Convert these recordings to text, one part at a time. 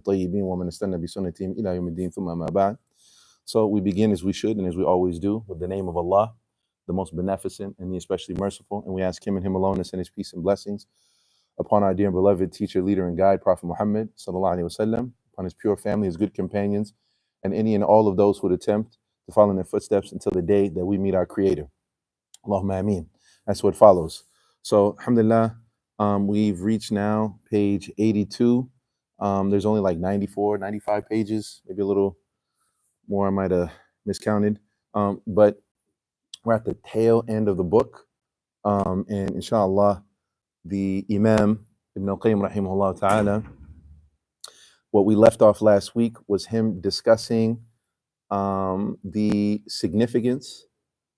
الطيبين ومن استنى بسنتهم إلى يوم الدين ثم ما بعد. So we begin as we should and as we always do with the name of Allah, the most beneficent and the especially merciful, and we ask Him and Him alone to send His peace and blessings upon our dear and beloved teacher, leader, and guide, Prophet Muhammad sallallahu alaihi wasallam, upon his pure family, his good companions, and any and all of those who would attempt to follow in their footsteps until the day that we meet our Creator. Allahumma ameen. That's what follows. So, alhamdulillah, we've reached now page 82. There's only like 94, 95 pages, maybe a little more. I might have miscounted. But we're at the tail end of the book. And inshallah, the Imam Ibn Al-Qayyim rahimahullah ta'ala, what we left off last week was him discussing the significance,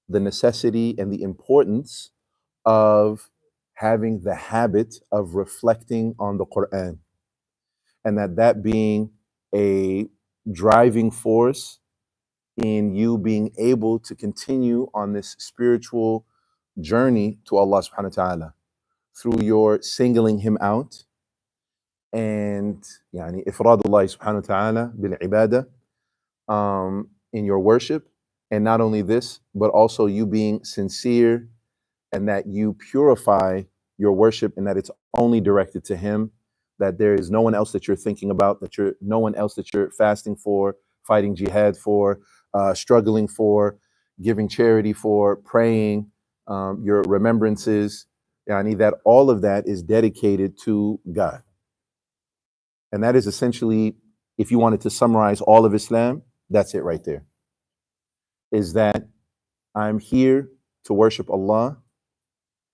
the necessity, and the importance of having the habit of reflecting on the Quran, and that being a driving force in you being able to continue on this spiritual journey to Allah subhanahu wa ta'ala through your singling him out and yani ifradullah subhanahu wa ta'ala bil ibadah in your worship. And not only this, but also you being sincere and that you purify your worship and that it's only directed to him, that there is no one else that you're thinking about, no one else that you're fasting for, fighting jihad for, struggling for, giving charity for, praying, your remembrances, yani that all of that is dedicated to God. And that is essentially, if you wanted to summarize all of Islam, that's it right there. Is that I'm here to worship Allah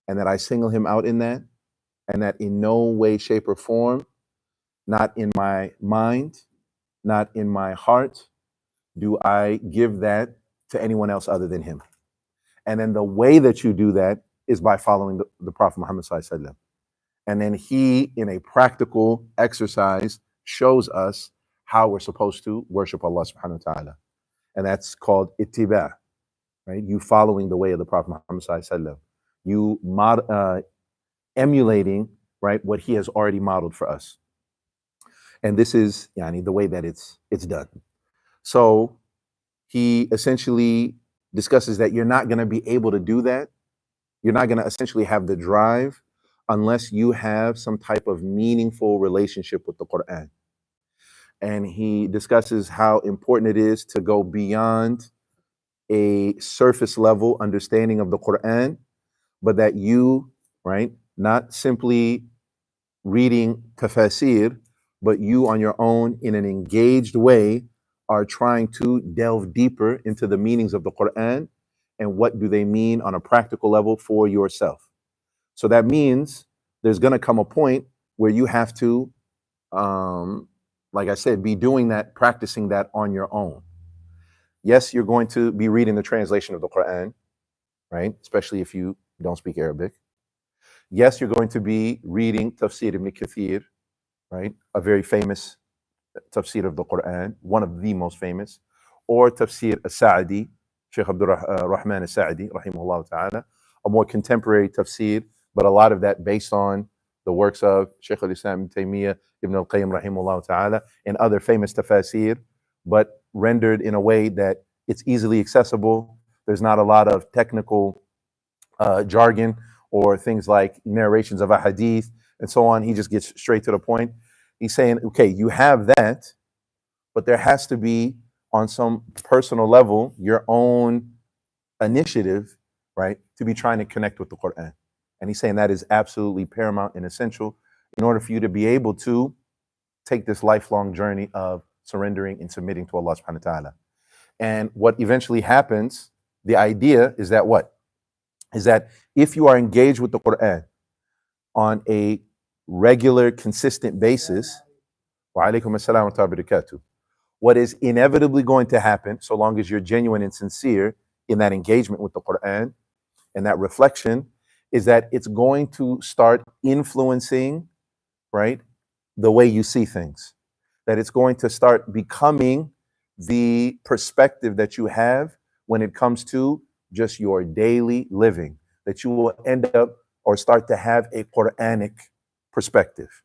and that I single him out in that, and that in no way, shape, or form, not in my mind, not in my heart, do I give that to anyone else other than him. And then the way that you do that is by following the Prophet Muhammad sallallahu alaihi wasallam. And then he, in a practical exercise, shows us how we're supposed to worship Allah subhanahu wa ta'ala. And that's called ittiba, right? You following the way of the Prophet Muhammad sallallahu alaihi wasallam. You emulating, right, what he has already modeled for us. And this is yani, the way that it's done. So he essentially discusses that you're not going to be able to do that. You're not going to essentially have the drive unless you have some type of meaningful relationship with the Quran. And he discusses how important it is to go beyond a surface level understanding of the Quran, but that you, right, not simply reading tafasir, but you on your own in an engaged way are trying to delve deeper into the meanings of the Quran and what do they mean on a practical level for yourself. So that means there's going to come a point where you have to, like I said, be doing that, practicing that on your own. Yes, you're going to be reading the translation of the Quran, right? Especially if you don't speak Arabic. Yes, you're going to be reading Tafsir ibn Kathir, right? A very famous tafsir of the Quran, one of the most famous, or Tafsir al-Sa'di, Sheikh Abdul Rahman al-Sa'di, rahimahullah ta'ala, a more contemporary tafsir, but a lot of that based on the works of Sheikh al-Islam ibn Taymiyyah, Ibn Al-Qayyim, rahimahullah ta'ala, and other famous tafasir, but rendered in a way that it's easily accessible. There's not a lot of technical jargon or things like narrations of a hadith and so on. He just gets straight to the point. He's saying, okay, you have that, but there has to be, on some personal level, your own initiative, right, to be trying to connect with the Quran. And he's saying that is absolutely paramount and essential in order for you to be able to take this lifelong journey of surrendering and submitting to Allah subhanahu wa ta'ala. And what eventually happens, the idea is that what? Is that if you are engaged with the Quran on a regular, consistent basis, wa alaikum assalam wa barakatuh, what is inevitably going to happen, so long as you're genuine and sincere in that engagement with the Quran and that reflection, is that it's going to start influencing, right, the way you see things. That it's going to start becoming the perspective that you have when it comes to just your daily living. That you will end up or start to have a Quranic perspective.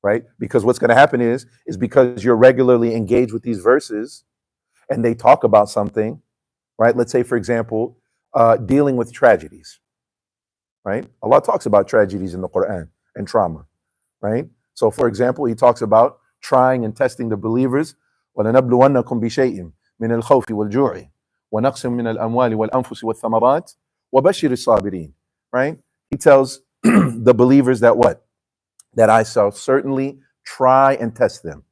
right? Because what's going to happen is because you're regularly engaged with these verses and they talk about something, right? Let's say, for example, dealing with tragedies, right? Allah talks about tragedies in the Quran and trauma, right? So, for example, He talks about trying and testing the believers. وَلَنَبْلُوَنَّكُمْ بِشَيْءٍ مِنَ الْخَوْفِ وَالْجُوعِ وَنَقْصٍ مِنَ الْأَمْوَالِ وَالْأَنفُسِ وَالثَّمَرَاتِ وَبَشِّرِ الصَّابِرِينَ, right? He tells the believers that what? That I shall certainly try and test them,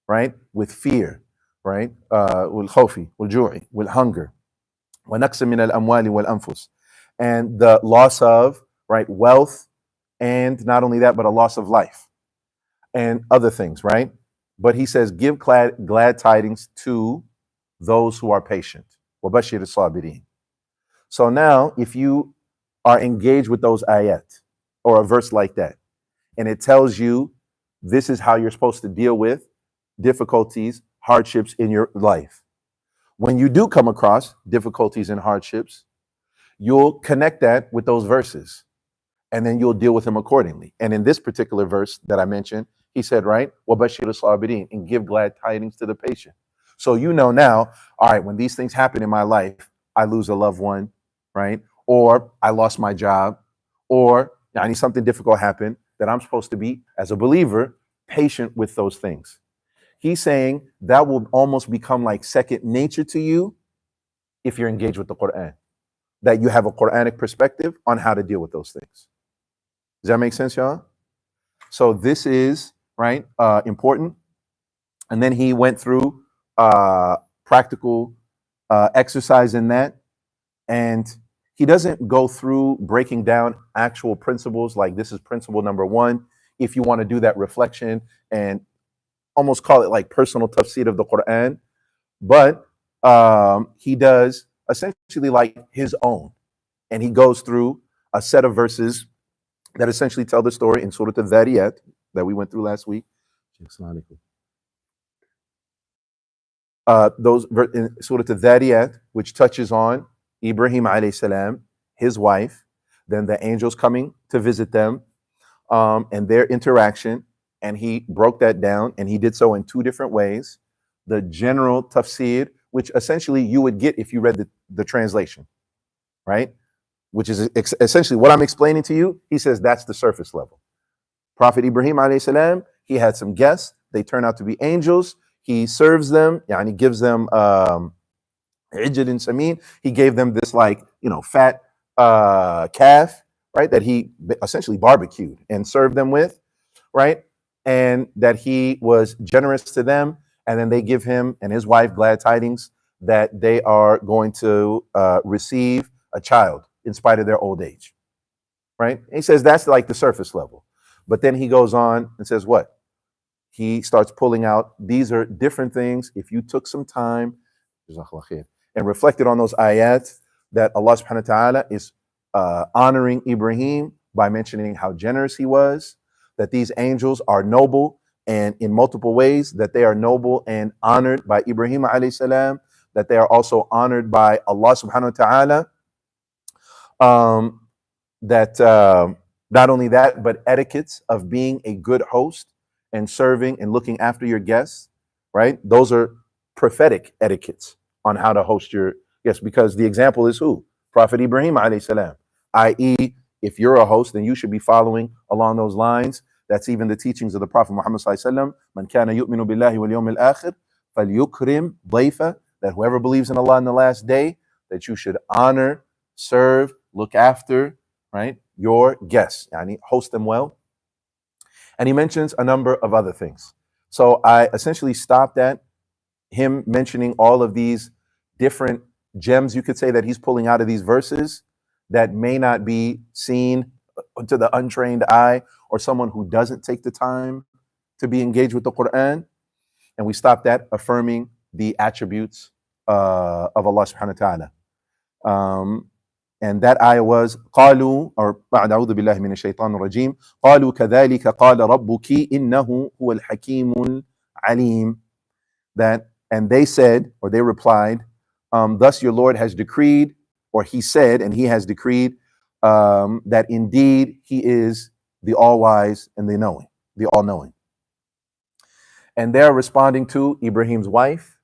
right? With fear, right? وَالْخَوْفِ وَالْجُوعِ, with hunger. وَنَقْصٍ مِنَ الْأَمْوَالِ وَالْأَنفُسِ, and the loss of, right, wealth, and not only that, but a loss of life and other things, right? But He says, give glad tidings to those who are patient. وَبَشِّرِ الصَّابِرِينَ. So now, if you are engaged with those ayat, or a verse like that, and it tells you this is how you're supposed to deal with difficulties, hardships in your life. When you do come across difficulties and hardships, you'll connect that with those verses, and then you'll deal with them accordingly. And in this particular verse that I mentioned, He said, right, وَبَشِّرِ الصَّابِرِينَ, and give glad tidings to the patient. So you know now, all right, when these things happen in my life, I lose a loved one, right? Or I lost my job, or I need something difficult happen, that I'm supposed to be, as a believer, patient with those things. He's saying that will almost become like second nature to you if you're engaged with the Quran, that you have a Quranic perspective on how to deal with those things. Does that make sense, y'all? So this is, right, important. And then he went through practical exercise in that. And he doesn't go through breaking down actual principles like this is principle number 1. If you want to do that reflection and almost call it like personal tafsir of the Quran, but he does essentially like his own. And he goes through a set of verses that essentially tell the story in Surah Al-Dhariyat that we went through last week. Those in Surah Al-Dhariyat, which touches on Ibrahim alayhi salam, his wife, then the angels coming to visit them, and their interaction. And he broke that down, and he did so in 2 different ways. The general tafsir, which essentially you would get if you read the translation, right? Which is essentially what I'm explaining to you. He says that's the surface level. Prophet Ibrahim alayhi salam, he had some guests. They turn out to be angels. He serves them, and he gives them ijl and samin. He gave them this fat calf, right, that he essentially barbecued and served them with, right? And that he was generous to them. And then they give him and his wife glad tidings that they are going to receive a child in spite of their old age, right? And he says that's like the surface level. But then he goes on and says what? He starts pulling out, these are different things. If you took some time and reflected on those ayat, that Allah subhanahu wa ta'ala is honoring Ibrahim by mentioning how generous he was, that these angels are noble and in multiple ways, that they are noble and honored by Ibrahim alayhi salam, that they are also honored by Allah subhanahu wa ta'ala, that not only that, but etiquettes of being a good host and serving and looking after your guests, right? Those are prophetic etiquettes on how to host your guests, because the example is who? Prophet Ibrahim alayhi salam, i.e., if you're a host, then you should be following along those lines. That's even the teachings of the Prophet Muhammad sallallahu alaihi wasallam. Man kana yu'minu billahi wal yawmil akhir falyukrim dayfa, that whoever believes in Allah in the last day, that you should honor, serve, look after, right, your guests, yani host them well. And he mentions a number of other things. So I essentially stopped at him mentioning all of these different gems, you could say, that he's pulling out of these verses that may not be seen to the untrained eye or someone who doesn't take the time to be engaged with the Quran. And we stopped at affirming the attributes of Allah subhanahu wa ta'ala. And that ayah was قالوا, or أعوذ بالله من الشيطان الرجيم, قالوا كذلك قال ربك إنه هو الحكيم العليم. That, and they said, or they replied, thus your Lord has decreed, or he said, and he has decreed, that indeed he is the all-wise and the knowing, the all-knowing. And they're responding to Ibrahim's wife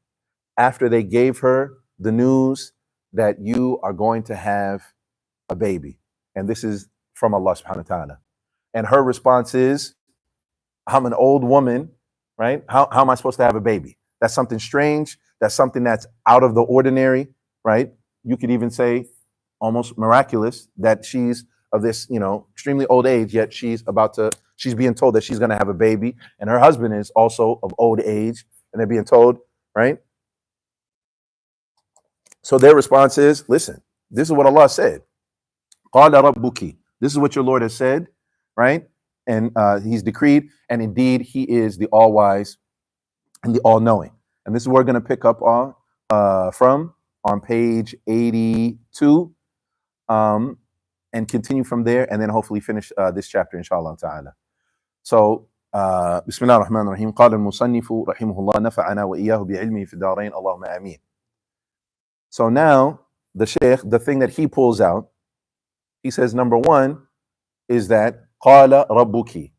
after they gave her the news that you are going to have a baby. And this is from Allah subhanahu wa ta'ala. And her response is, I'm an old woman, right? How am I supposed to have a baby? That's something strange. That's something that's out of the ordinary, right? You could even say almost miraculous that she's of this, extremely old age, yet she's being told that she's going to have a baby. And her husband is also of old age, and they're being told, right? So their response is, listen, this is what Allah said. Qala rabbuki. This is what your Lord has said, right? And he's decreed, and indeed he is the all-wise and the all-knowing. And this is what we're going to pick up on on page 82, and continue from there, and then hopefully finish this chapter, inshallah ta'ala. So, Bismillah ar-Rahman ar-Rahim. قال المصنف رحمه الله نفعنا وإياه بعلمه في الدارين اللهم آمين. So now, the Shaykh, the thing that he pulls out, he says, number one is that قال ربك,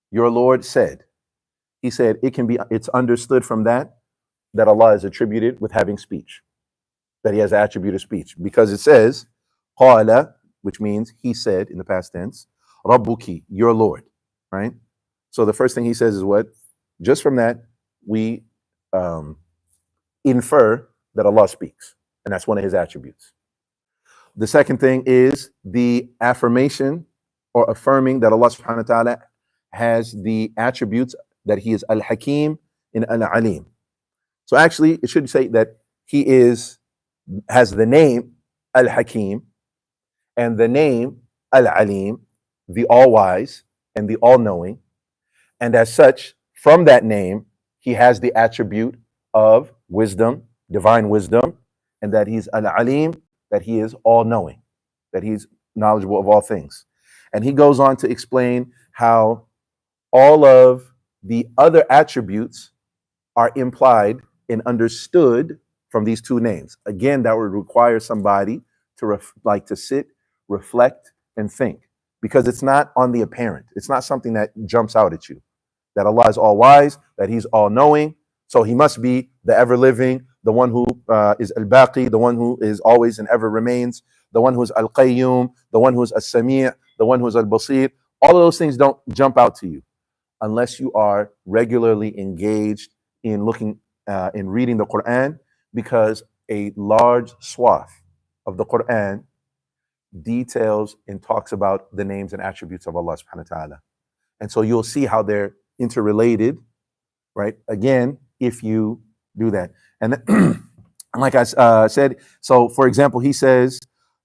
your Lord said. He said it's understood from that Allah is attributed with having speech, that he has the attribute of speech, because it says قال, which means he said in the past tense, ربك, your Lord, right? So the first thing he says is what? Just from that, we infer that Allah speaks, and that's one of his attributes. The second thing is the affirmation or affirming that Allah subhanahu wa ta'ala has the attributes that he is Al-Hakim and Al-Alim. So actually, it should say that he has the name Al-Hakim and the name Al-Alim, the all-wise and the all-knowing. And as such, from that name, he has the attribute of wisdom, divine wisdom, and that he's Al-Alim, that he is all-knowing, that he's knowledgeable of all things. And he goes on to explain how all of the other attributes are implied and understood from these two names. Again, that would require somebody to sit, reflect, and think, because it's not on the apparent. It's not something that jumps out at you. That Allah is all-wise, that he's all-knowing, so he must be the ever-living, the one who is Al-Baqi, the one who is always and ever remains, the one who is Al-Qayyim, the one who is As-Sami', the one who is Al-Basir. All of those things don't jump out to you unless you are regularly engaged in looking, in reading the Quran, because a large swath of the Quran details and talks about the names and attributes of Allah subhanahu wa ta'ala. And so you'll see how they're interrelated, right? Again, if you do that. And like I said, so for example, he says,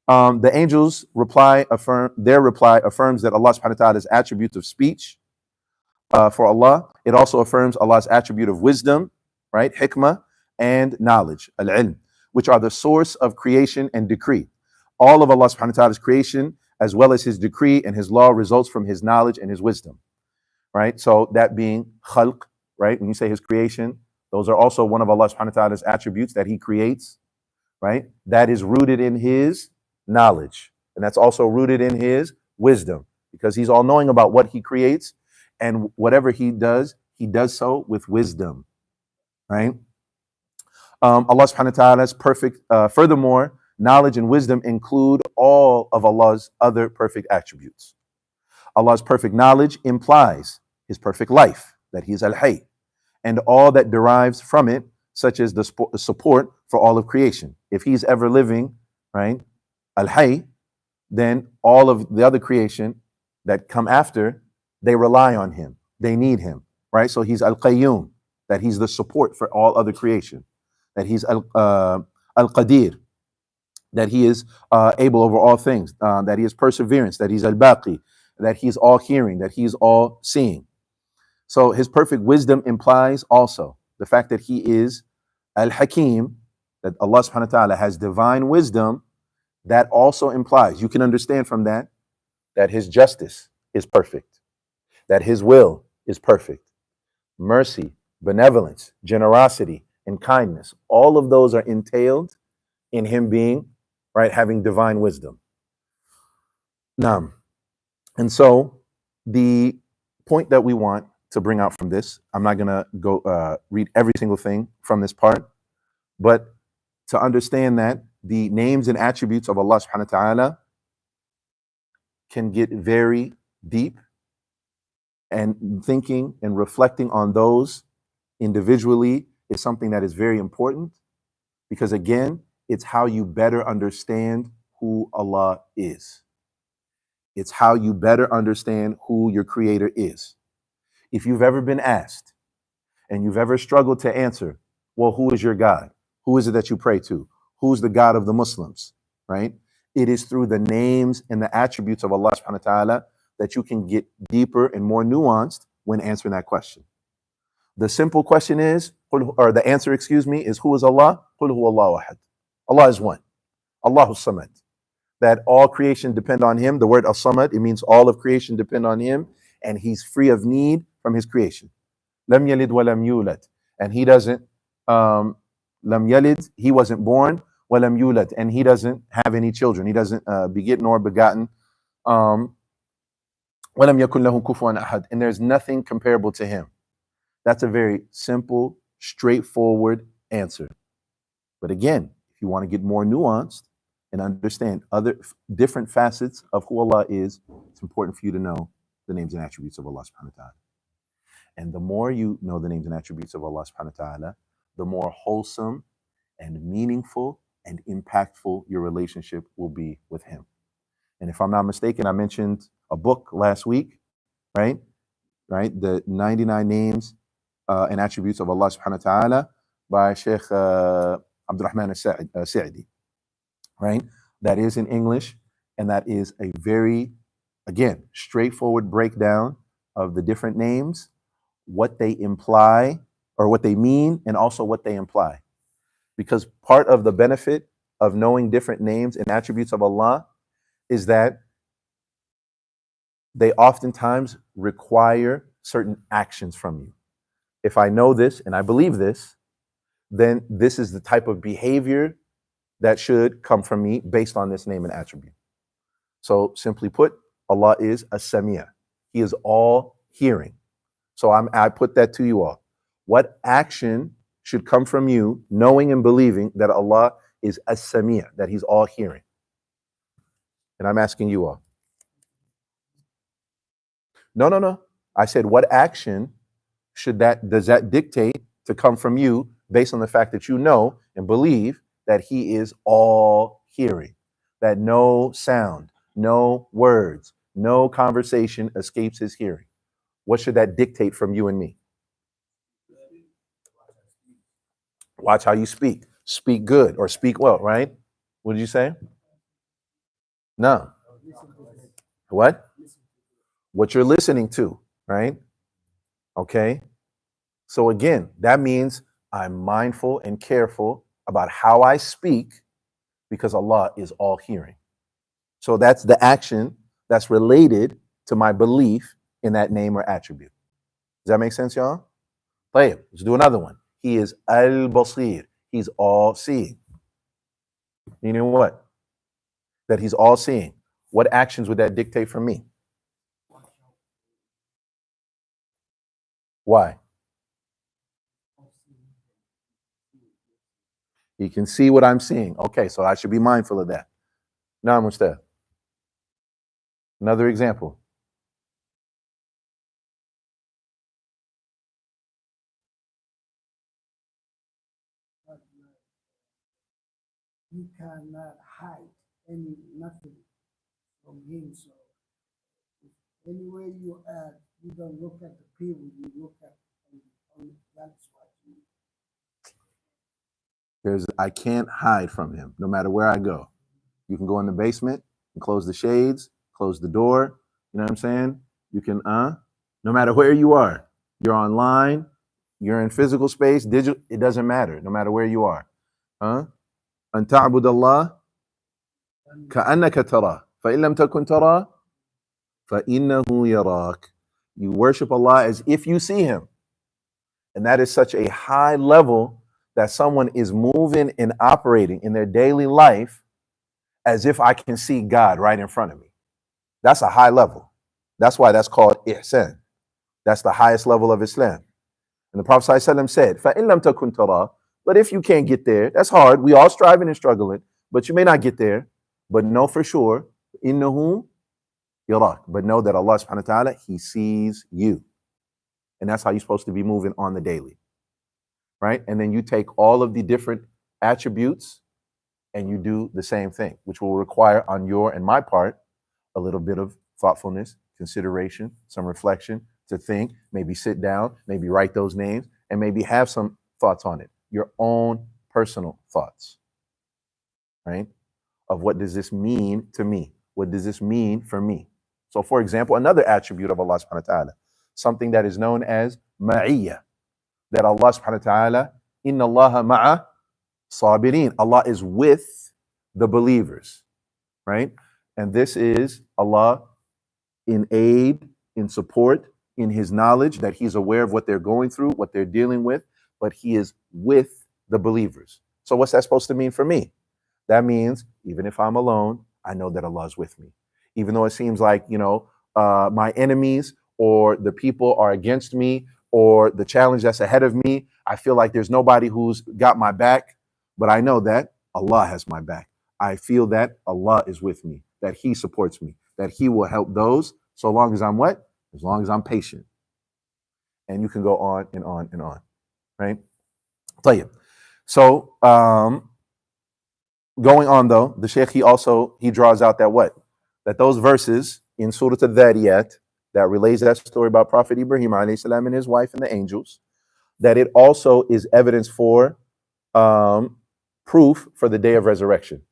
the angels' reply affirms that Allah subhanahu wa ta'ala's attributes of speech for Allah. It also affirms Allah's attribute of wisdom, right? Hikmah, and knowledge, al-ilm, which are the source of creation and decree. All of Allah subhanahu wa ta'ala's creation, as well as his decree and his law, results from his knowledge and his wisdom, right? So that being khalq, right? When you say his creation, those are also one of Allah subhanahu wa ta'ala's attributes that he creates, right? That is rooted in his knowledge. And that's also rooted in his wisdom, because he's all knowing about what he creates, and whatever he does so with wisdom, right? Allah subhanahu wa ta'ala's perfect, furthermore, knowledge and wisdom include all of Allah's other perfect attributes. Allah's perfect knowledge implies his perfect life, that he is Al-Hayy, and all that derives from it, such as the support for all of creation. If he's ever living, right, Al-Hayy, then all of the other creation that come after, they rely on him, they need him, right? So he's Al-Qayyim, that he's the support for all other creation, that he's Al-Qadir, that he is able over all things, that he is perseverance, that he's Al-Baqi, that he's all hearing, that he's all seeing. So his perfect wisdom implies also the fact that he is Al-Hakim, that Allah subhanahu wa ta'ala has divine wisdom. That also implies, you can understand from that his justice is perfect, that his will is perfect. Mercy, benevolence, generosity, and kindness, all of those are entailed in him being, right, having divine wisdom. Now, and so the point that we want to bring out from this. I'm not going to go read every single thing from this part, but to understand that the names and attributes of Allah subhanahu wa ta'ala can get very deep, and thinking and reflecting on those individually is something that is very important, because again, it's how you better understand who Allah is. It's how you better understand who your creator is. If you've ever been asked and you've ever struggled to answer, well, who is your God? Who is it that you pray to? Who's the God of the Muslims, right? It is through the names and the attributes of Allah subhanahu wa ta'ala that you can get deeper and more nuanced when answering that question. The simple question is, or the answer, is, who is Allah? Qul huwa Allahu ahad. Allah is one. Allahu samad. That all creation depend on him. The word as-samad, it means all of creation depend on him, and he's free of need from his creation. Lam yalid wa lam yulad. And he doesn't, lam yalid, he wasn't born, wa lam yulad, and he doesn't have any children. He doesn't beget nor begotten. Wa lam yakun lahu kufuwan ahad. And there's nothing comparable to him. That's a very simple, straightforward answer. But again, if you want to get more nuanced and understand other different facets of who Allah is, it's important for you to know the names and attributes of Allah subhanahu wa ta'ala. And the more you know the names and attributes of Allah subhanahu wa ta'ala, the more wholesome and meaningful and impactful your relationship will be with him. And if I'm not mistaken, I mentioned a book last week, right? The 99 names and attributes of Allah subhanahu wa ta'ala by Sheikh Abdurrahman al-Sa'di, right? That is in English, and that is a very, again, straightforward breakdown of the different names, what they imply or what they mean, and also what they imply. Because part of the benefit of knowing different names and attributes of Allah is that they oftentimes require certain actions from you. If I know this and I believe this, then this is the type of behavior that should come from me based on this name and attribute. So simply put, Allah is as-Sami'. He is all hearing. So I put that to you all. What action should come from you knowing and believing that Allah is as-Sami', that he's all hearing? And I'm asking you all. No. I said, what action does that dictate to come from you based on the fact that you know and believe that he is all hearing, that no sound, no words, no conversation escapes his hearing? What should that dictate from you and me? Watch how you speak. Speak good or speak well, right? What did you say? No. What? What you're listening to, right? Okay. So again, that means I'm mindful and careful about how I speak because Allah is all hearing. So that's the action that's related to my belief in that name or attribute. Does that make sense, y'all? طيب, let's do another one. He is al-Basir. He's all seeing. You know what? That he's all seeing. What actions would that dictate from me? Why? He can see what I'm seeing. Okay, so I should be mindful of that. Now, Mustaf. Another example. You cannot hide nothing from him. So anywhere you at, you don't look at the people, you look at that's what you. I can't hide from him no matter where I go. You can go in the basement and close the shades, close the door. You know what I'm saying? You can, no matter where you are, you're online, you're in physical space, digital, it doesn't matter, no matter where you are. أن تعبد الله كأنك تراه فإن لم تكن تراه فإنه يراك. You worship Allah as if you see him. And that is such a high level that someone is moving and operating in their daily life as if I can see God right in front of me. That's a high level. That's why that's called ihsan. That's the highest level of Islam. And the Prophet ﷺ said, فَإِن لَمْ تَكُنْ تَرَى, but if you can't get there, that's hard. We all striving and struggling, but you may not get there. But know for sure, إِنَّهُ يَرَاك. But know that Allah subhanahu wa ta'ala, He sees you. And that's how you're supposed to be moving on the daily. Right? And then you take all of the different attributes and you do the same thing, which will require on your and my part a little bit of thoughtfulness, consideration, some reflection, to think, maybe sit down, maybe write those names, and maybe have some thoughts on it. Your own personal thoughts, right? Of what does this mean to me? What does this mean for me? So, for example, another attribute of Allah subhanahu wa ta'ala, something that is known as ma'iyya, that Allah subhanahu wa ta'ala, inna Allaha ma'a sabirin. Allah is with the believers, right? And this is Allah in aid, in support, in His knowledge that He's aware of what they're going through, what they're dealing with, but He is with the believers. So what's that supposed to mean for me? That means even if I'm alone, I know that Allah is with me. Even though it seems like, my enemies or the people are against me or the challenge that's ahead of me, I feel like there's nobody who's got my back, but I know that Allah has my back. I feel that Allah is with me, that He supports me, that He will help those so long as I'm what? As long as I'm patient. And you can go on and on and on, right? طيب. So, going on though, the Shaykh, he draws out that what? That those verses in Surah Al-Dhariyat that relays that story about Prophet Ibrahim alayhi salam and his wife and the angels, that it also is evidence for proof for the day of resurrection.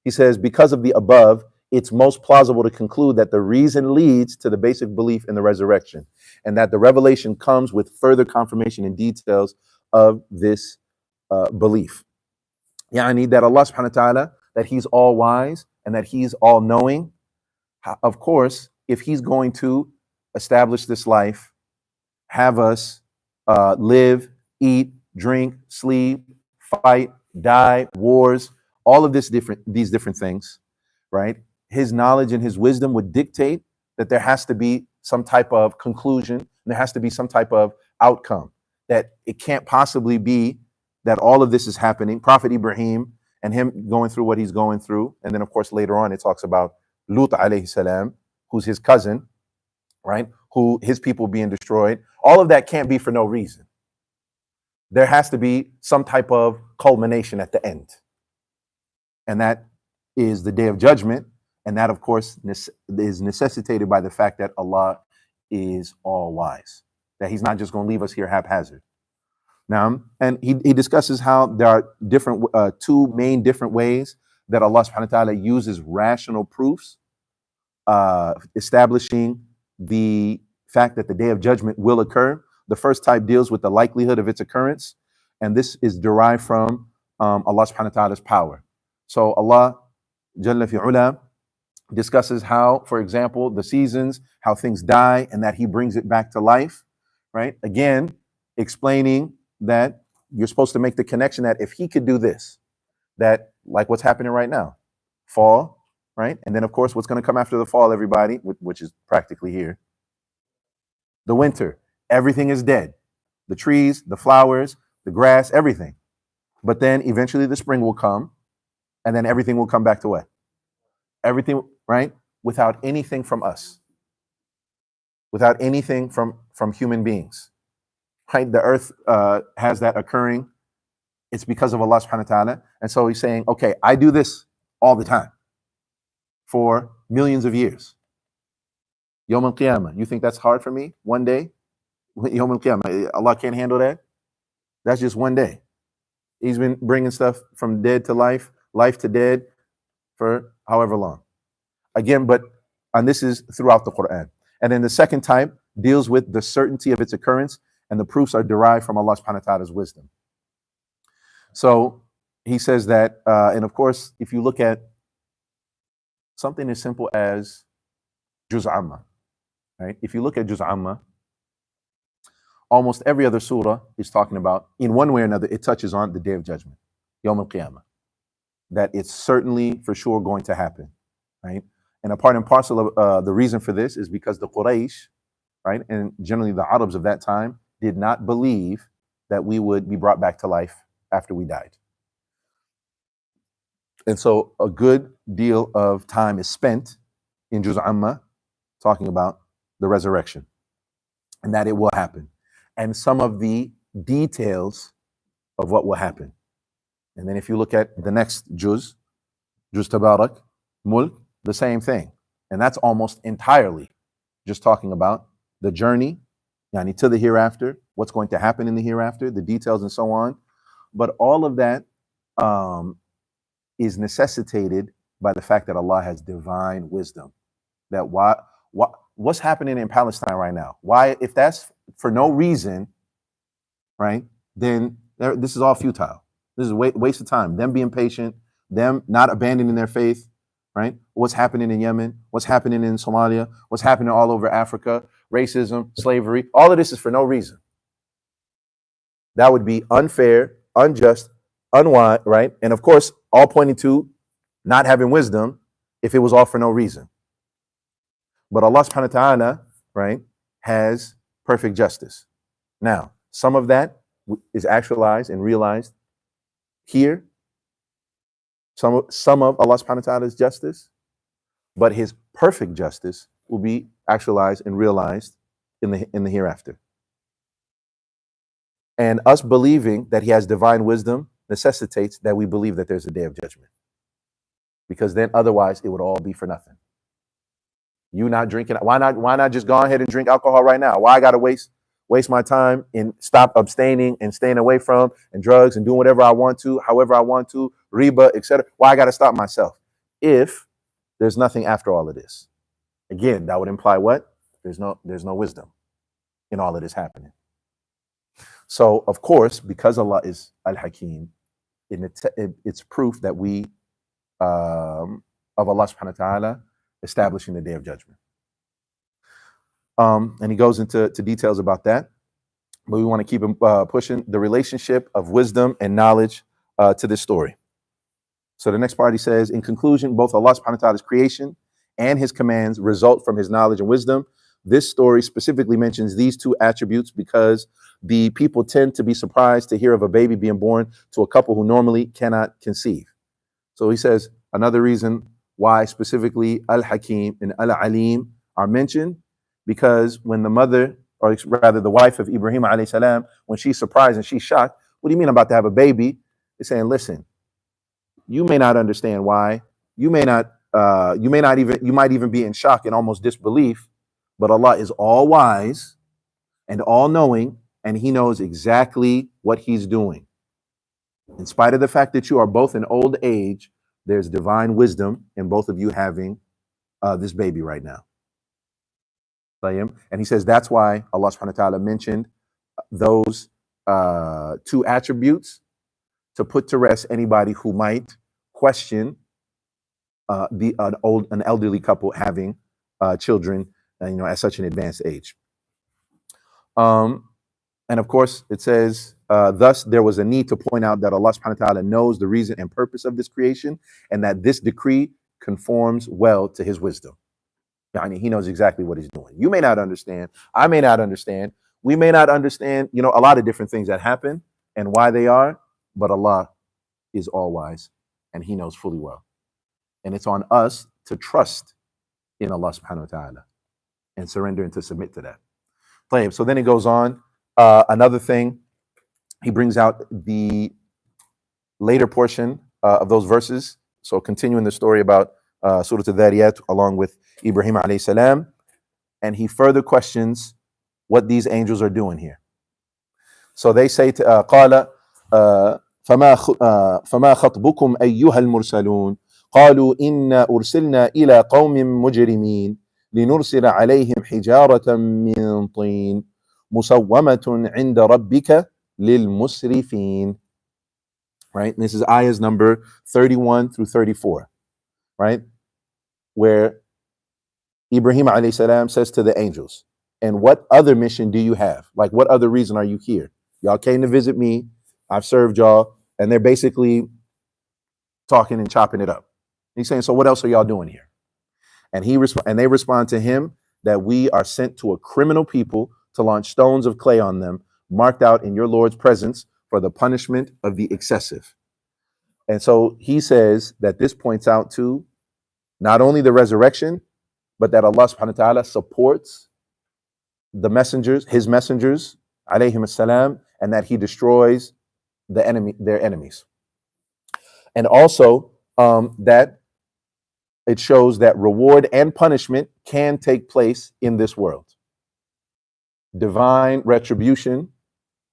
He says, because of the above, it's most plausible to conclude that the reason leads to the basic belief in the resurrection, and that the revelation comes with further confirmation and details of this belief. Yani that Allah subhanahu wa ta'ala, that He's all wise and that He's all knowing. Of course, if He's going to establish this life, have us live, eat, drink, sleep, fight, die, wars, all of these different things, right? His knowledge and His wisdom would dictate that there has to be some type of conclusion, there has to be some type of outcome, that it can't possibly be that all of this is happening. Prophet Ibrahim and him going through what he's going through. And then, of course, later on, it talks about Lut alayhi salam, who's his cousin, right? Who his people being destroyed. All of that can't be for no reason. There has to be some type of culmination at the end. And that is the day of judgment. And that, of course, is necessitated by the fact that Allah is all wise, that He's not just going to leave us here haphazard. Now, and he discusses how there are different, two main different ways that Allah subhanahu wa ta'ala uses rational proofs, establishing the fact that the day of judgment will occur. The first type deals with the likelihood of its occurrence, and this is derived from Allah subhanahu wa ta'ala's power. So Allah Jalla fi'ula discusses how, for example, the seasons, how things die, and that He brings it back to life, right? Again, explaining that you're supposed to make the connection that if He could do this, that like what's happening right now, fall, right? And then, of course, what's going to come after the fall, everybody, which is practically here, the winter, everything is dead. The trees, the flowers, the grass, everything. But then eventually the spring will come, and then everything will come back to what? Everything, right? Without anything from us, without anything from human beings. Right? The earth has that occurring. It's because of Allah subhanahu wa ta'ala. And so He's saying, okay, I do this all the time for millions of years. Yawm al-Qiyamah. You think that's hard for me? One day? Yawm al-Qiyamah. Allah can't handle that? That's just one day. He's been bringing stuff from dead to life, life to dead for however long. Again, and this is throughout the Quran. And then the second type deals with the certainty of its occurrence, and the proofs are derived from Allah subhanahu wa ta'ala's wisdom. So he says that, and of course, if you look at something as simple as Juz Amma, right? If you look at Juz Amma, almost every other surah is talking about, in one way or another, it touches on the day of judgment, Yawm al-Qiyamah, that it's certainly for sure going to happen, right? And a part and parcel of the reason for this is because the Quraysh, right? And generally the Arabs of that time did not believe that we would be brought back to life after we died. And so a good deal of time is spent in Juz Amma talking about the resurrection and that it will happen and some of the details of what will happen. And then if you look at the next Juz Tabarak, Mulk, the same thing. And that's almost entirely just talking about the journey, yani to the hereafter, what's going to happen in the hereafter, the details and so on. But all of that is necessitated by the fact that Allah has divine wisdom. That what's happening in Palestine right now? Why, if that's for no reason, right? Then this is all futile. This is a waste of time. Them being patient, them not abandoning their faith, right? What's happening in Yemen? What's happening in Somalia? What's happening all over Africa? Racism, slavery, all of this is for no reason. That would be unfair, unjust, unwise, right? And of course, all pointing to not having wisdom if it was all for no reason. But Allah subhanahu wa ta'ala, right, has perfect justice. Now, some of that is actualized and realized here. Some of Allah subhanahu wa ta'ala's justice, but his perfect justice will be actualized and realized in the hereafter. And us believing that he has divine wisdom necessitates that we believe that there's a day of judgment. Because then otherwise it would all be for nothing. You not drinking, why not just go ahead and drink alcohol right now? Why I gotta waste my time and stop abstaining and staying away from and drugs and doing whatever I want to, however I want to, riba, etc. Why I gotta stop myself? If there's nothing after all of this. Again, that would imply what? There's no wisdom in all of this happening. So, of course, because Allah is Al-Hakim, it's proof that we, of Allah subhanahu wa ta'ala, establishing the day of judgment. And he goes into details about that, but we want to keep pushing the relationship of wisdom and knowledge to this story. So the next part he says, in conclusion, both Allah subhanahu wa ta'ala's creation and his commands result from his knowledge and wisdom. This story specifically mentions these two attributes because the people tend to be surprised to hear of a baby being born to a couple who normally cannot conceive. So he says another reason why specifically Al-Hakim and Al-Alim are mentioned, because when the mother, or rather the wife of Ibrahim alayhi salam, when she's surprised and she's shocked, what do you mean I'm about to have a baby? They're saying, listen, you may not understand why, you might even be in shock and almost disbelief, but Allah is all wise and all knowing, and he knows exactly what he's doing. In spite of the fact that you are both in old age, there's divine wisdom in both of you having this baby right now. And he says that's why Allah subhanahu wa ta'ala mentioned those two attributes to put to rest anybody who might question an elderly couple having children, at such an advanced age. And of course, it says, thus there was a need to point out that Allah subhanahu wa ta'ala knows the reason and purpose of this creation, and that this decree conforms well to his wisdom. He knows exactly what he's doing. You may not understand. I may not understand. We may not understand, a lot of different things that happen and why they are, but Allah is all wise and he knows fully well. And it's on us to trust in Allah subhanahu wa ta'ala and surrender and to submit to that. So then it goes on. Another thing, he brings out the later portion of those verses. So continuing the story about Surah Al-Dhariyat along with Ibrahim alayhi salam, and he further questions what these angels are doing here. So they say to قال فما خطبكم أيها المرسلون قالوا إنا أرسلنا إلى قوم مجرمين لنرسل عليهم حجارة من طين مسومة عند ربك للمسرفين. Right? And this is ayahs number 31 through 34, right? Where Ibrahim alayhi salam says to the angels, and what other mission do you have? Like, what other reason are you here? Y'all came to visit me. I've served y'all. And they're basically talking and chopping it up. He's saying, so what else are y'all doing here? And they respond to him that we are sent to a criminal people to launch stones of clay on them, marked out in your Lord's presence for the punishment of the excessive. And so he says that this points out to not only the resurrection, but that Allah subhanahu wa ta'ala supports the messengers, his messengers, alayhim assalam, and that he destroys their enemies. And also that it shows that reward and punishment can take place in this world. Divine retribution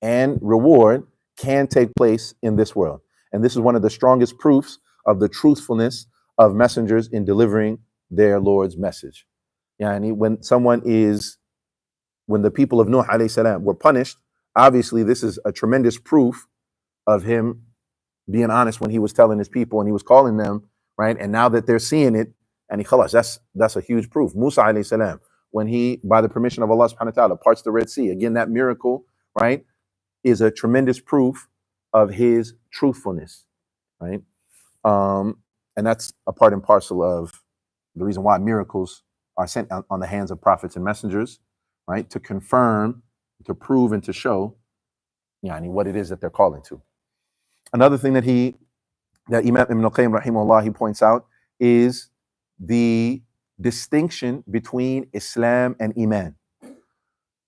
and reward can take place in this world. And this is one of the strongest proofs of the truthfulness of messengers in delivering their Lord's message. Yani when the people of Nuh alayhi salam were punished, obviously this is a tremendous proof of him being honest when he was telling his people and he was calling them, right? And now that they're seeing it, and that's a huge proof. Musa alayhi salam, when he, by the permission of Allah subhanahu wa ta'ala, parts the Red Sea, again, that miracle, right, is a tremendous proof of his truthfulness, right? And that's a part and parcel of the reason why miracles are sent on the hands of prophets and messengers, right? To confirm, to prove, and to show, what it is that they're calling to. Another thing that Imam Ibn Al-Qayyim rahimahullah, he points out is the distinction between Islam and Iman.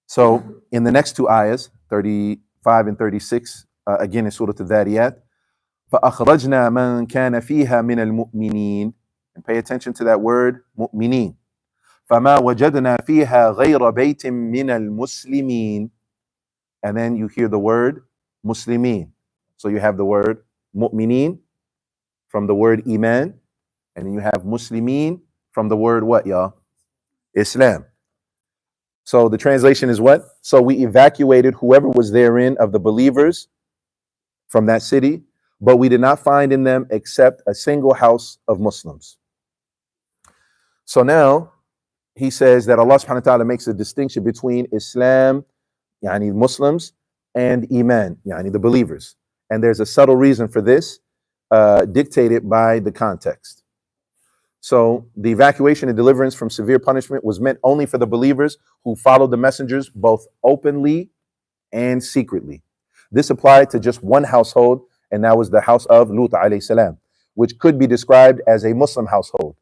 So in the next two ayahs, 35 and 36, again in Surah Al-Dhariyat, فَأَخْرَجْنَا مَنْ كَانَ فِيهَا مِنَ الْمُؤْمِنِينَ. And pay attention to that word, mu'mineen. فَمَا وَجَدْنَا فِيهَا غَيْرَ بَيْتٍ مِنَ الْمُسْلِمِينَ. And then you hear the word muslimin. So you have the word mu'mineen from the word iman, and then you have muslimin from the word what, y'all? Islam. So the translation is what? So we evacuated whoever was therein of the believers from that city, but we did not find in them except a single house of Muslims. So now he says that Allah subhanahu wa ta'ala makes a distinction between Islam, yani Muslims, and Iman, yani the believers. And there's a subtle reason for this, dictated by the context. So the evacuation and deliverance from severe punishment was meant only for the believers who followed the messengers both openly and secretly. This applied to just one household, and that was the house of Lut alayhi salam, which could be described as a Muslim household.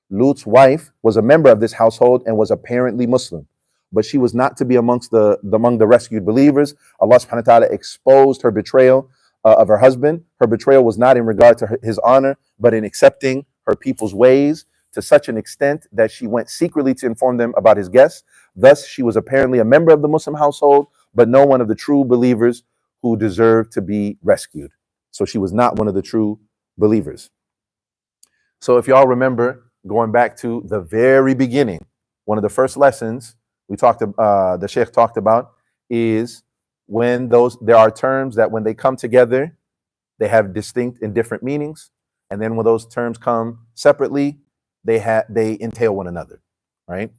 Lut's wife was a member of this household and was apparently Muslim, but she was not to be among the rescued believers. Allah subhanahu wa ta'ala exposed her betrayal of her husband. Her betrayal was not in regard to his honor, but in accepting her people's ways to such an extent that she went secretly to inform them about his guests. Thus, she was apparently a member of the Muslim household, but no one of the true believers who deserved to be rescued. So she was not one of the true believers. So if y'all remember, going back to the very beginning, one of the first lessons the Sheikh talked about is when there are terms that when they come together, they have distinct and different meanings. And then when those terms come separately, they entail one another, right?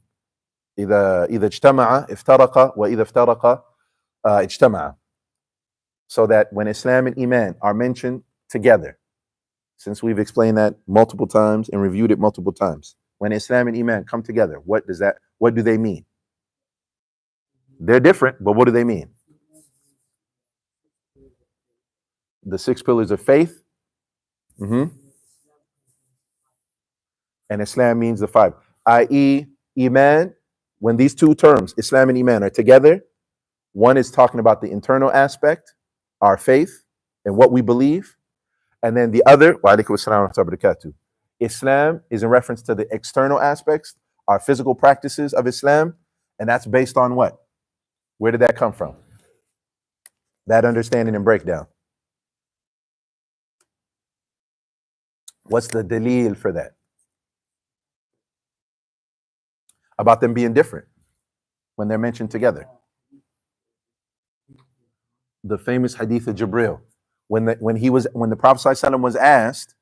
إذا اجتمع افترق وإذا افترق اجتمع. So that when Islam and Iman are mentioned together, since we've explained that multiple times and reviewed it multiple times, when Islam and Iman come together, what do they mean? They're different, but what do they mean? The 6 pillars of faith. And Islam means the 5, i.e. Iman. When these two terms, Islam and Iman, are together, one is talking about the internal aspect, our faith, and what we believe. And then the other, wa alaikum assalam wa rahmatullahi wa barakatuh, Islam is in reference to the external aspects, our physical practices of Islam. And that's based on what? Where did that come from? That understanding and breakdown. What's the dalil for that? About them being different when they're mentioned together. The famous hadith of Jibril. When the Prophet ﷺ was asked,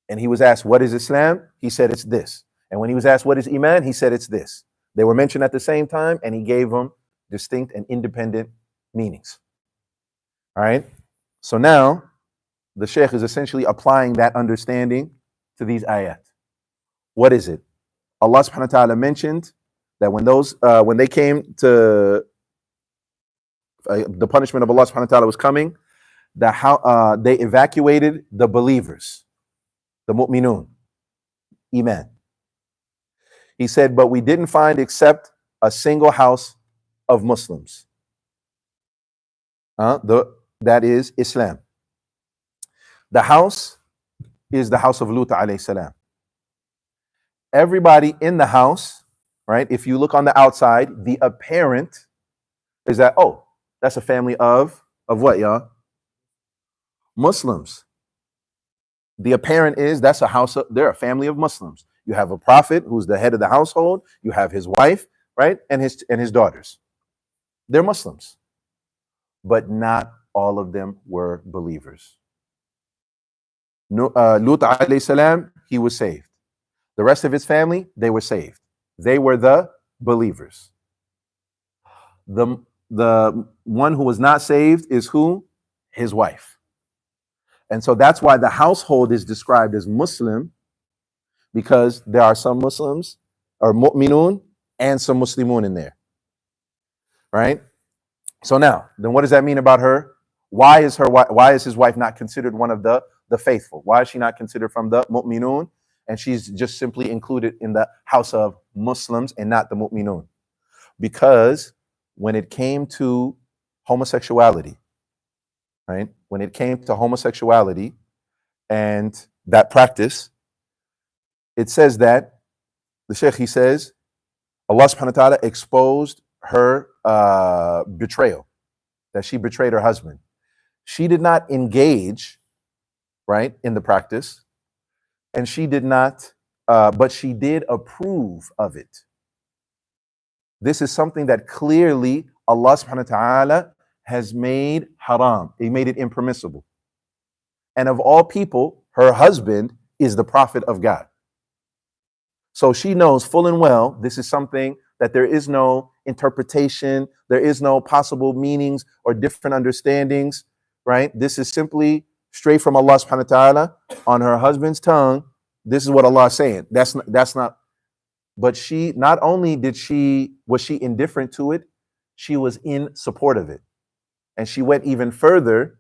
and he was asked, what is Islam? He said, it's this. And when he was asked, what is Iman? He said, it's this. They were mentioned at the same time, and he gave them distinct and independent meanings. All right. So now the Shaykh is essentially applying that understanding to these ayat. What is it? Allah subhanahu wa ta'ala mentioned that when they came to the punishment of Allah subhanahu wa ta'ala was coming, they evacuated the believers, the mu'minun, iman. He said, but we didn't find except a single house of Muslims. That is Islam. The house is the house of Lut alayhi salam. Everybody in the house, right? If you look on the outside, the apparent is that, oh, that's a family of what, y'all? Muslims. The apparent is they're a family of Muslims. You have a prophet who's the head of the household. You have his wife, right? And his daughters. They're Muslims. But not all of them were believers. Lut alayhi salam, he was saved. The rest of his family, they were saved. They were the believers. The one who was not saved is who? His wife. And so that's why the household is described as Muslim, because there are some Muslims or mu'minun and some Muslimun in there. Right? So now, then what does that mean about her? Why is his wife not considered one of the faithful? Why is she not considered from the mu'minun? And she's just simply included in the house of Muslims and not the mu'minun. Because when it came to homosexuality, right? When it came to homosexuality and that practice, it says that, the Shaykh, he says, Allah subhanahu wa ta'ala exposed her betrayal, that she betrayed her husband. She did not engage, right, in the practice, and she did not, but she did approve of it. This is something that clearly Allah subhanahu wa ta'ala has made haram. He made it impermissible. And of all people, her husband is the prophet of God. So she knows full and well this is something that there is no interpretation, there is no possible meanings or different understandings, right? This is simply straight from Allah subhanahu wa ta'ala on her husband's tongue. This is what Allah is saying. That's not. But she, not only was she indifferent to it, she was in support of it. And she went even further.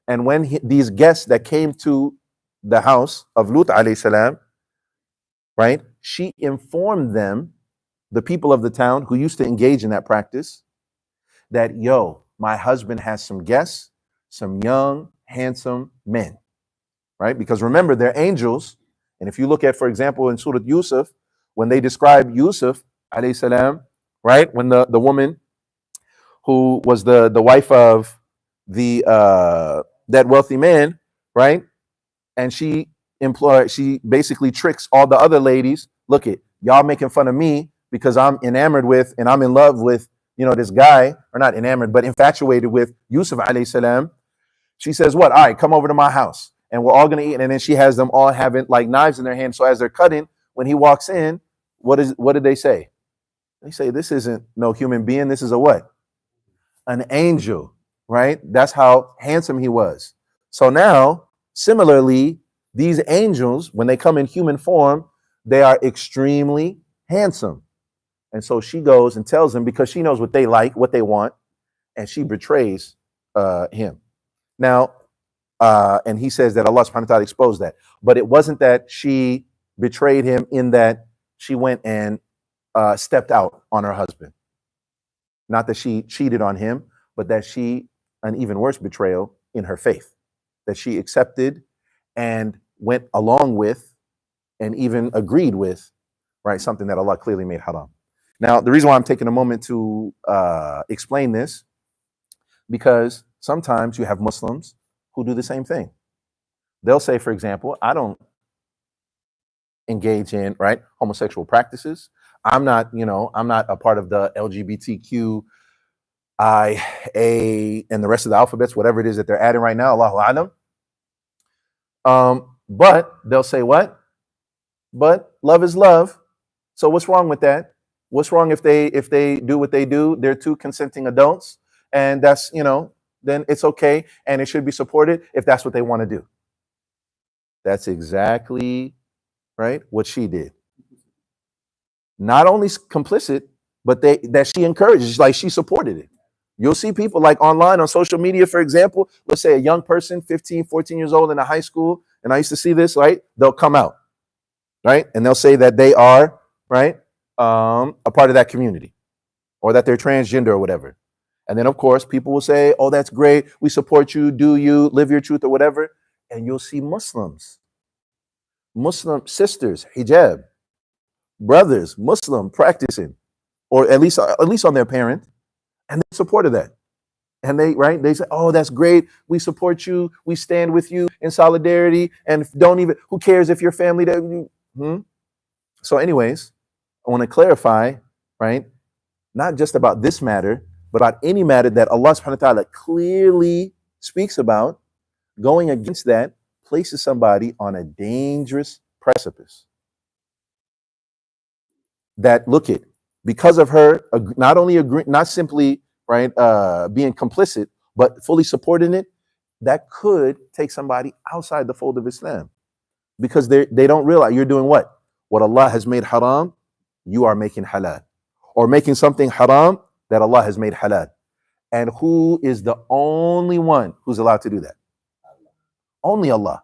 And when these guests that came to the house of Lut alayhi salam, right, she informed them, the people of the town who used to engage in that practice, that, yo, my husband has some guests, some young, handsome men, right? Because remember, they're angels. And if you look at, for example, in Surah Yusuf, when they describe Yusuf alayhi salam, right, when the woman who was the wife of that wealthy man, right, and she basically tricks all the other ladies. Look, y'all making fun of me because I'm enamored with and I'm in love with, this guy, or not enamored, but infatuated with Yusuf alayhi salam. She says, what? All right, come over to my house and we're all going to eat. And then she has them all having like knives in their hands. So as they're cutting, when he walks in, what did they say? They say, this isn't no human being. This is a what? An angel, right? That's how handsome he was. So now, similarly, these angels, when they come in human form, they are extremely handsome. And so she goes and tells him, because she knows what they like, what they want, and she betrays him. Now, and he says that Allah subhanahu wa ta'ala exposed that. But it wasn't that she betrayed him in that she went and stepped out on her husband. Not that she cheated on him, but that she, an even worse betrayal in her faith, that she accepted and went along with and even agreed with, right, something that Allah clearly made haram. Now, the reason why I'm taking a moment to explain this, because sometimes you have Muslims who do the same thing. They'll say, for example, I don't engage in, right, homosexual practices. I'm not a part of the LGBTQIA and the rest of the alphabets, whatever it is that they're adding right now, Allahu A'lam. But they'll say what? But love is love. So what's wrong with that? What's wrong if they do what they do? They're two consenting adults, and that's, then it's okay, and it should be supported if that's what they want to do. That's exactly right what she did. Not only complicit, but that she encourages, like she supported it. You'll see people like online on social media, for example, let's say a young person, 15, 14 years old in a high school, and I used to see this, right? They'll come out, right? And they'll say that they are, right, a part of that community, or that they're transgender or whatever. And then, of course, people will say, oh, that's great. We support you. Do you live your truth or whatever? And you'll see Muslim sisters, hijab, brothers, Muslim practicing, or at least on their parent, and they supported that. And they say, oh, that's great. We support you. We stand with you in solidarity. And who cares if your family So anyways, I want to clarify, right? Not just about this matter, but about any matter that Allah subhanahu wa ta'ala clearly speaks about. Going against that places somebody on a dangerous precipice. That because of her not only not simply being complicit, but fully supporting it, that could take somebody outside the fold of Islam, because they don't realize you're doing what Allah has made haram, you are making halal, or making something haram that Allah has made halal. And who is the only one who's allowed to do that? Only Allah.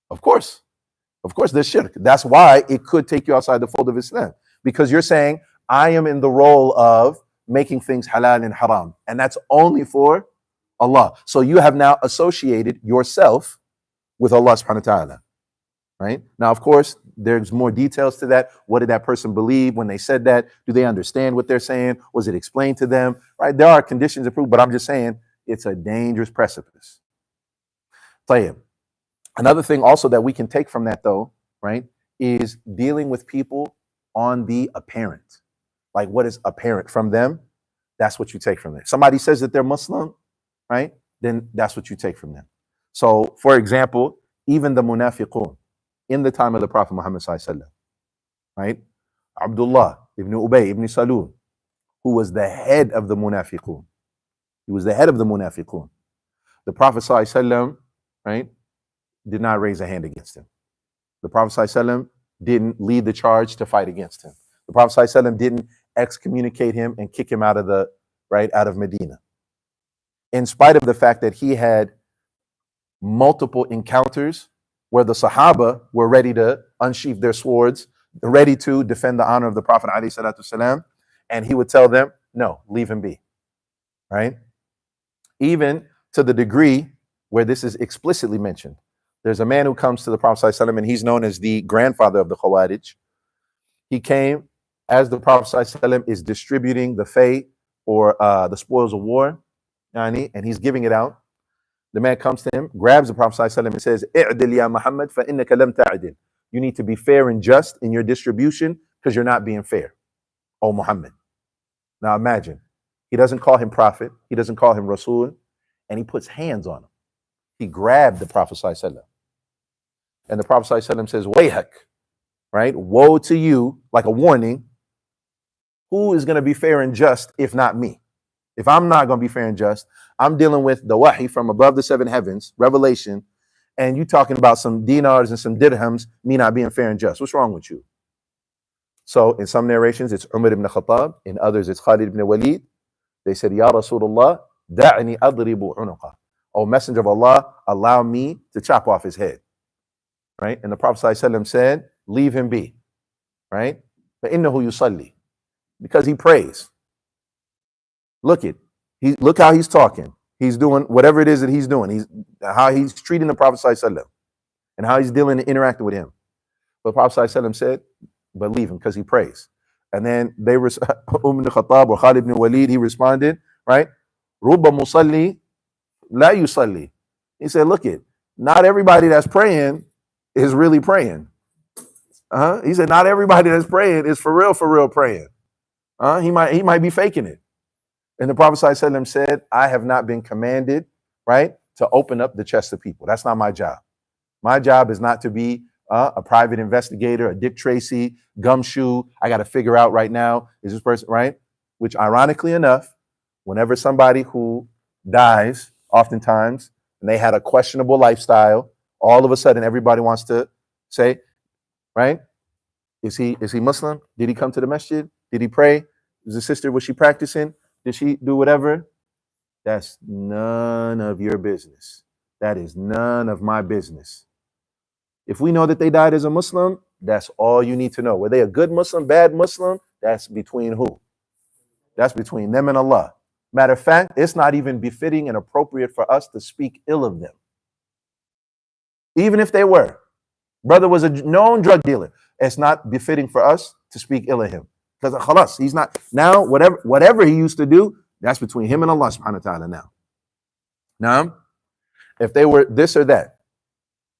Of course, there's shirk. That's why it could take you outside the fold of Islam, because you're saying, I am in the role of making things halal and haram, and that's only for Allah. So you have now associated yourself with Allah subhanahu wa ta'ala. Right? Now, of course, there's more details to that. What did that person believe when they said that? Do they understand what they're saying? Was it explained to them? Right? There are conditions approved, but I'm just saying it's a dangerous precipice. Tayyib. Another thing also that we can take from that, though, right, is dealing with people on the apparent. Like, what is apparent from them? That's what you take from them. Somebody says that they're Muslim, right? Then that's what you take from them. So, for example, even the munafiqun in the time of the Prophet Muhammad sallallahu alaihi wasallam, right? Abdullah ibn Ubay ibn Salul, who was the head of the munafiqun. He was the head of the munafiqun. The Prophet sallallahu alaihi wasallam, right, did not raise a hand against him. The Prophet sallallahu alaihi wasallam didn't lead the charge to fight against him. The Prophet sallallahu alaihi wasallam didn't excommunicate him and kick him out of Medina. In spite of the fact that he had multiple encounters where the Sahaba were ready to unsheath their swords, ready to defend the honor of the Prophet ﷺ, and he would tell them, no, leave him be, right? Even to the degree where this is explicitly mentioned. There's a man who comes to the Prophet ﷺ, and he's known as the grandfather of the Khawarij. He came as the Prophet ﷺ is distributing the fay, or the spoils of war, and he's giving it out. The man comes to him, grabs the Prophet ﷺ and says, "I'dil ya Muhammad, fa innaka lam ta'dil." You need to be fair and just in your distribution, because you're not being fair, oh Muhammad. Now imagine, he doesn't call him prophet, he doesn't call him Rasul, and he puts hands on him. He grabbed the Prophet ﷺ. And the Prophet ﷺ says, "Wayhak," right? Woe to you, like a warning. Who is going to be fair and just if not me? If I'm not going to be fair and just, I'm dealing with the wahi from above the seven heavens, revelation, and you talking about some dinars and some dirhams, me not being fair and just. What's wrong with you? So in some narrations, it's Umar ibn Khattab. In others, it's Khalid ibn Walid. They said, "Ya Rasulullah, da'ni adribu unuqa." O Messenger of Allah, allow me to chop off his head. Right? And the Prophet ﷺ said, leave him be. Right? فَإِنَّهُ يُصَلِّي. Because he prays. Look how he's talking. He's doing whatever it is that he's doing. How he's treating the Prophet ﷺ and how he's dealing and interacting with him. But the Prophet ﷺ said, but leave him because he prays. And then ibn Khattab or Khalid ibn Walid, he responded, right? Rubba musalli la yusalli. He said, not everybody that's praying is really praying. He said, not everybody that's praying is for real praying. He might be faking it. And the Prophet ﷺ said, I have not been commanded, right, to open up the chest of people. That's not my job. My job is not to be a private investigator, a Dick Tracy, gumshoe. I got to figure out right now, is this person, right? Which ironically enough, whenever somebody who dies, oftentimes, and they had a questionable lifestyle, all of a sudden everybody wants to say, right? Is he Muslim? Did he come to the masjid? Did he pray? Was the sister, was she practicing? Did she do whatever? That's none of your business. That is none of my business. If we know that they died as a Muslim, that's all you need to know. Were they a good Muslim, bad Muslim? That's between who? That's between them and Allah. Matter of fact, it's not even befitting and appropriate for us to speak ill of them. Even if they were. Brother was a known drug dealer. It's not befitting for us to speak ill of him. Because khalas, he's not, now whatever he used to do, that's between him and Allah subhanahu wa ta'ala now. Now, if they were this or that,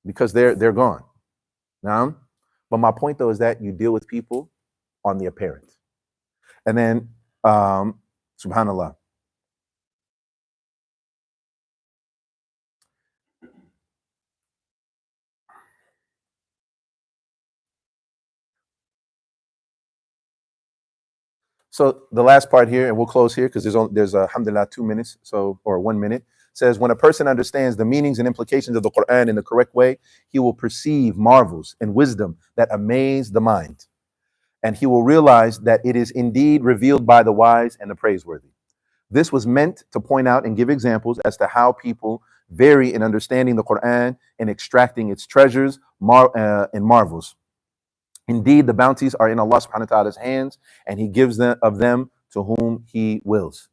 because they're gone. Now, but my point though is that you deal with people on the apparent. And then subhanallah. So the last part here, and we'll close here because there's alhamdulillah 2 minutes, so or 1 minute, says when a person understands the meanings and implications of the Quran in the correct way, he will perceive marvels and wisdom that amaze the mind. And he will realize that it is indeed revealed by the wise and the praiseworthy. This was meant to point out and give examples as to how people vary in understanding the Quran and extracting its treasures and marvels. Indeed, the bounties are in Allah subhanahu wa ta'ala's hands, and he gives them of them to whom he wills.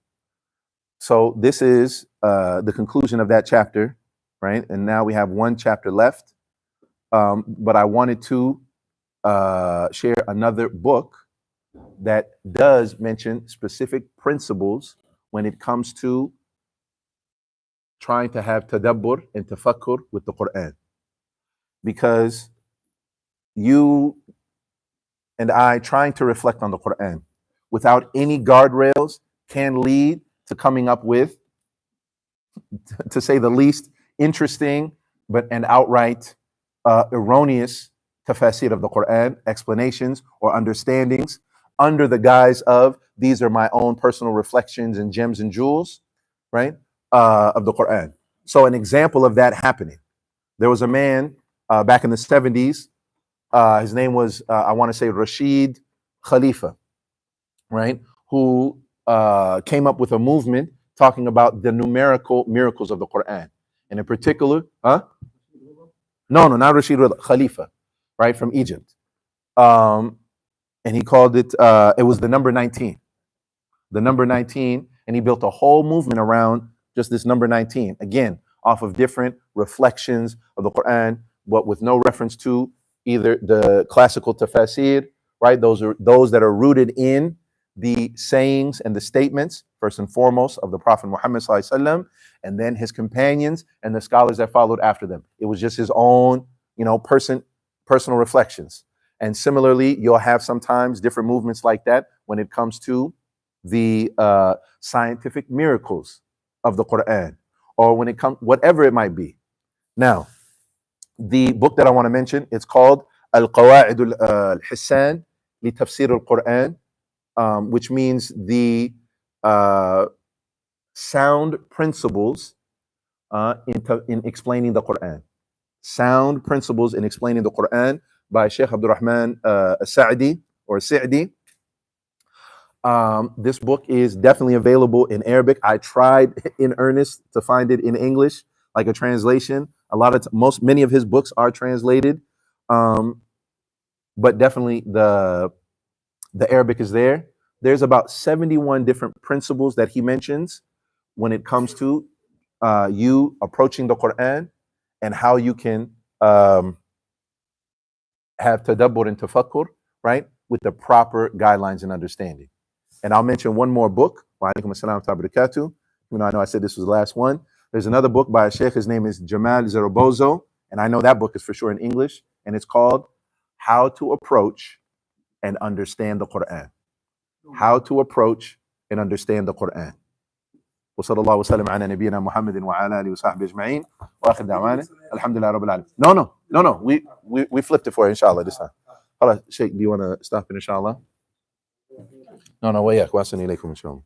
So this is the conclusion of that chapter, right? And now we have 1 chapter left. But I wanted to share another book that does mention specific principles when it comes to trying to have tadabbur and tafakkur with the Quran. Because you and I trying to reflect on the Quran without any guardrails can lead to coming up with, to say the least, interesting and outright erroneous tafsir of the Quran, explanations or understandings under the guise of these are my own personal reflections and gems and jewels, right, of the Quran. So an example of that happening. There was a man back in the 70s. His name was, I want to say, Rashid Khalifa, right? Who came up with a movement talking about the numerical miracles of the Quran. And in particular, No, not Rashid Khalifa, right? From Egypt. And he called it, it was the number 19. The number 19, and he built a whole movement around just this number 19. Again, off of different reflections of the Quran, but with no reference to either the classical tafsir, right? Those that are rooted in the sayings and the statements, first and foremost, of the Prophet Muhammad sallallahu alaihi wasallam, and then his companions and the scholars that followed after them. It was just his own, personal reflections. And similarly, you'll have sometimes different movements like that when it comes to the scientific miracles of the Quran, or when it comes, whatever it might be. Now, the book that I want to mention, it's called Al-Qawa'id al-Hissan li Tafsir al-Quran, which means the sound principles in explaining the Quran. Sound principles in explaining the Quran by Sheikh Abdul Rahman Sa'di or Sa'di. This book is definitely available in Arabic. I tried in earnest to find it in English, like a translation. Many of his books are translated, but definitely the Arabic is there. There's about 71 different principles that he mentions when it comes to you approaching the Quran and how you can have tadabbur and tafakkur, right, with the proper guidelines and understanding. And I'll mention one more book. Wa alaikum assalam wa barakatuh. I know I said this was the last one. There's another book by a sheikh. His name is Jamal Zarabozo, and I know that book is for sure in English, and it's called How to Approach and Understand the Quran. How to approach and understand the Quran. وصلى الله وسلم على نبينا محمد وعلى آله وصحبه أجمعين وآخر دعوانا الحمد لله رب العالمين. No. We flipped it for you, inshallah, this time. Sheikh, do you want to stop it, inshallah? No, وإياك وأحسن إليكم إن شاء الله.